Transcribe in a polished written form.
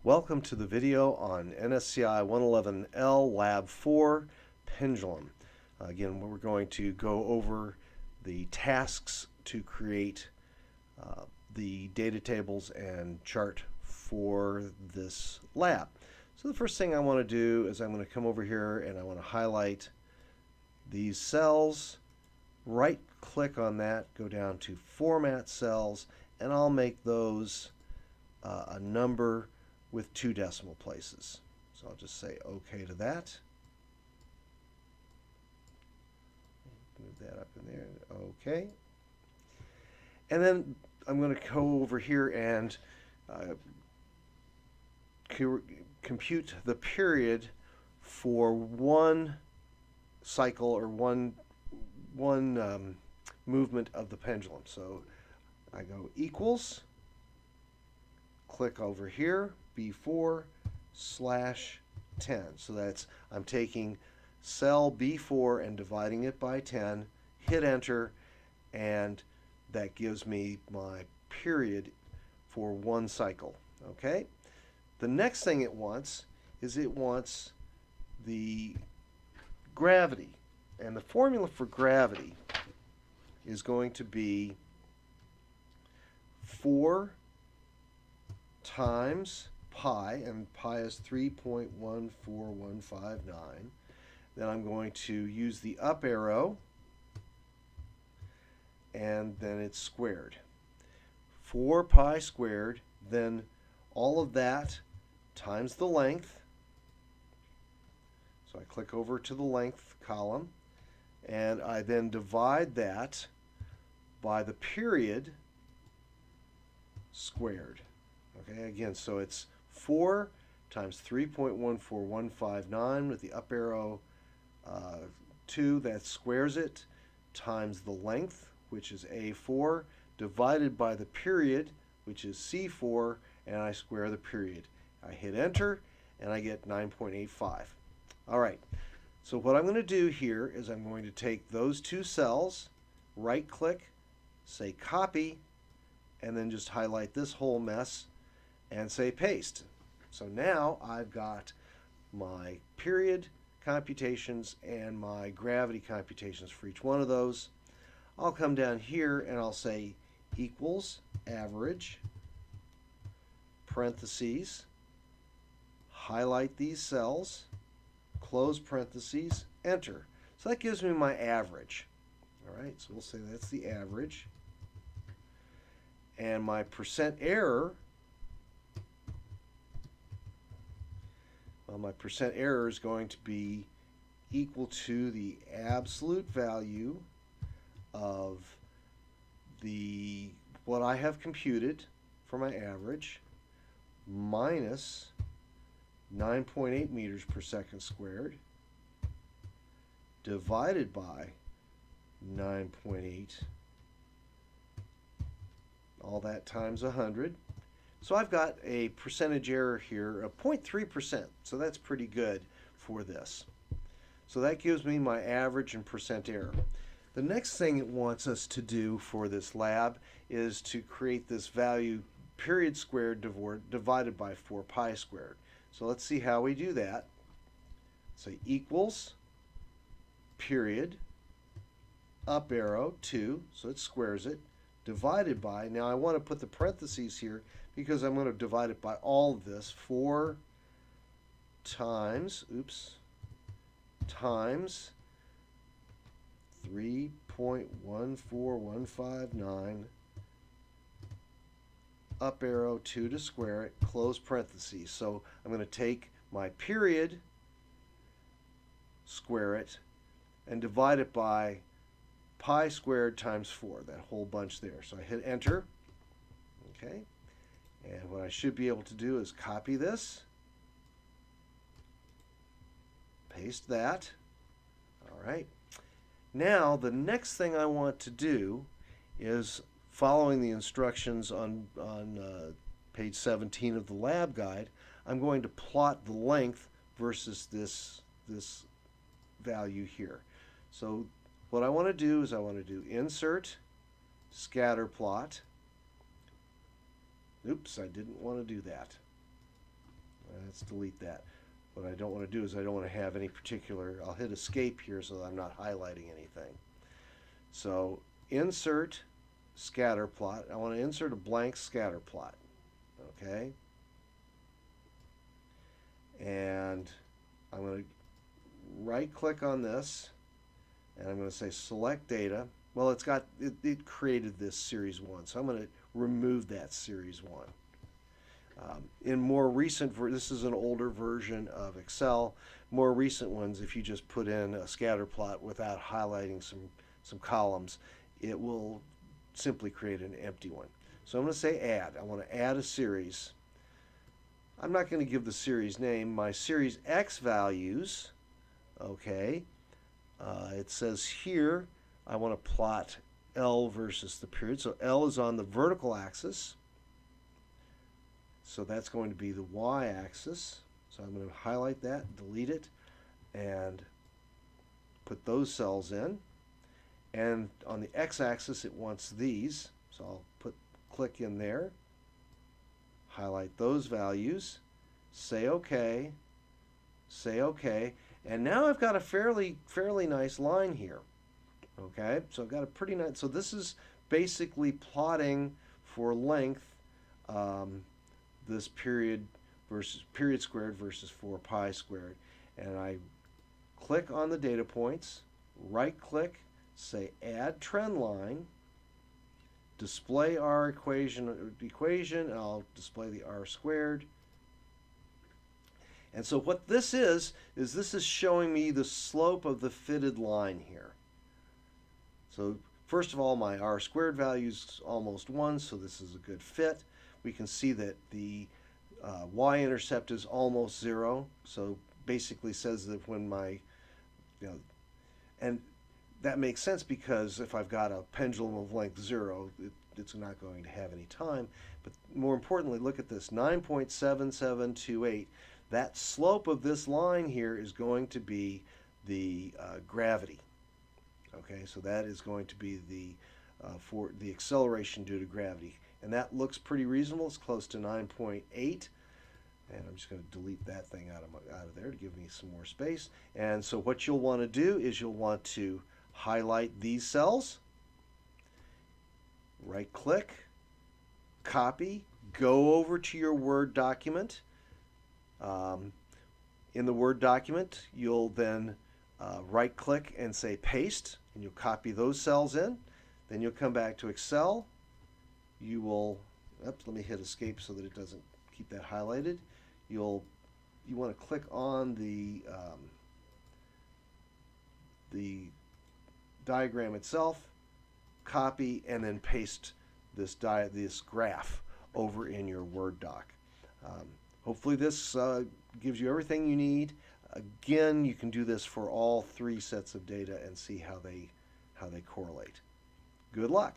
Welcome to the video on NSCI 111L Lab 4 pendulum. Again, we're going to go over the tasks to create the data tables and chart for this lab. So the first thing I want to do is I'm going to come over here and I want to highlight these cells, right click on that, go down to Format Cells, and I'll make those a number with 2 decimal places. So I'll just say OK to that. Move that up in there. OK. And then I'm going to go over here and compute the period for one cycle or one movement of the pendulum. So I go equals, click over here, B4/10. So that's, I'm taking cell B4 and dividing it by 10, hit enter, and that gives me my period for one cycle. Okay? The next thing it wants is it wants the gravity. And the formula for gravity is going to be 4 times pi, and pi is 3.14159. Then I'm going to use the up arrow, and then it's squared. 4 pi squared, then all of that times the length. So I click over to the length column, and I then divide that by the period squared. Okay, again, so it's 4 times 3.14159 with the up arrow 2, that squares it, times the length, which is A4, divided by the period, which is C4, and I square the period. I hit enter, and I get 9.85. All right, so what I'm going to do here is I'm going to take those 2 cells, right-click, say copy, and then just highlight this whole mess and say paste. So now I've got my period computations and my gravity computations for each one of those. I'll come down here and I'll say equals average, parentheses, highlight these cells, close parentheses, enter. So that gives me my average. All right, so we'll say that's the average. And my percent error, well, my percent error is going to be equal to the absolute value of what I have computed for my average minus 9.8 meters per second squared divided by 9.8, all that times 100. So I've got a percentage error here of 0.3%, so that's pretty good for this. So that gives me my average and percent error. The next thing it wants us to do for this lab is to create this value period squared divided by 4 pi squared. So let's see how we do that. Say equals period, up arrow 2, so it squares it, divided by, now I want to put the parentheses here because I'm going to divide it by all of this, 4 times 3.14159, up arrow 2 to square it, close parentheses. So I'm going to take my period, square it, and divide it by pi squared times 4, that whole bunch there. So I hit enter. Okay. And what I should be able to do is copy this, paste that. All right. Now the next thing I want to do is, following the instructions on page 17 of the lab guide, I'm going to plot the length versus this value here. So what I want to do is I want to do insert, scatter plot. Oops, I didn't want to do that. let's delete that. What I don't want to do is I don't want to have any particular, I'll hit escape here so that I'm not highlighting anything. So insert scatter plot. I want to insert a blank scatter plot. Okay. And I'm going to right click on this and I'm going to say select data. Well, it created this series 1, so I'm going to remove that series 1. In more recent, this is an older version of Excel. More recent ones, if you just put in a scatter plot without highlighting some columns, it will simply create an empty one. So I'm going to say add. I want to add a series. I'm not going to give the series name. My series X values, okay, it says here I want to plot L versus the period. So L is on the vertical axis. So that's going to be the y-axis. So I'm going to highlight that, delete it, and put those cells in. And on the x-axis, it wants these. So I'll click in there, highlight those values, say OK, and now I've got a fairly nice line here. Okay, so I've got a pretty nice. So this is basically plotting for length. This period squared versus 4 pi squared, and I click on the data points, right click, say add trend line, display our equation, and I'll display the r squared. And so what this is this is showing me the slope of the fitted line here. So first of all, my r squared value is almost 1, so this is a good fit. We can see that the y-intercept is almost 0, so basically says that when my, and that makes sense because if I've got a pendulum of length 0, it's not going to have any time. But more importantly, look at this, 9.7728. That slope of this line here is going to be the gravity. Okay, so that is going to be for the acceleration due to gravity. And that looks pretty reasonable. It's close to 9.8. And I'm just going to delete that thing out of there to give me some more space. And so what you'll want to do is you'll want to highlight these cells, right click, copy, go over to your Word document. In the Word document, you'll then right click and say paste, and you'll copy those cells in. Then you'll come back to Excel. You will, let me hit escape so that it doesn't keep that highlighted. You want to click on the diagram itself, copy, and then paste this graph over in your Word doc. Hopefully this gives you everything you need. Again, you can do this for all 3 sets of data and see how they correlate. Good luck.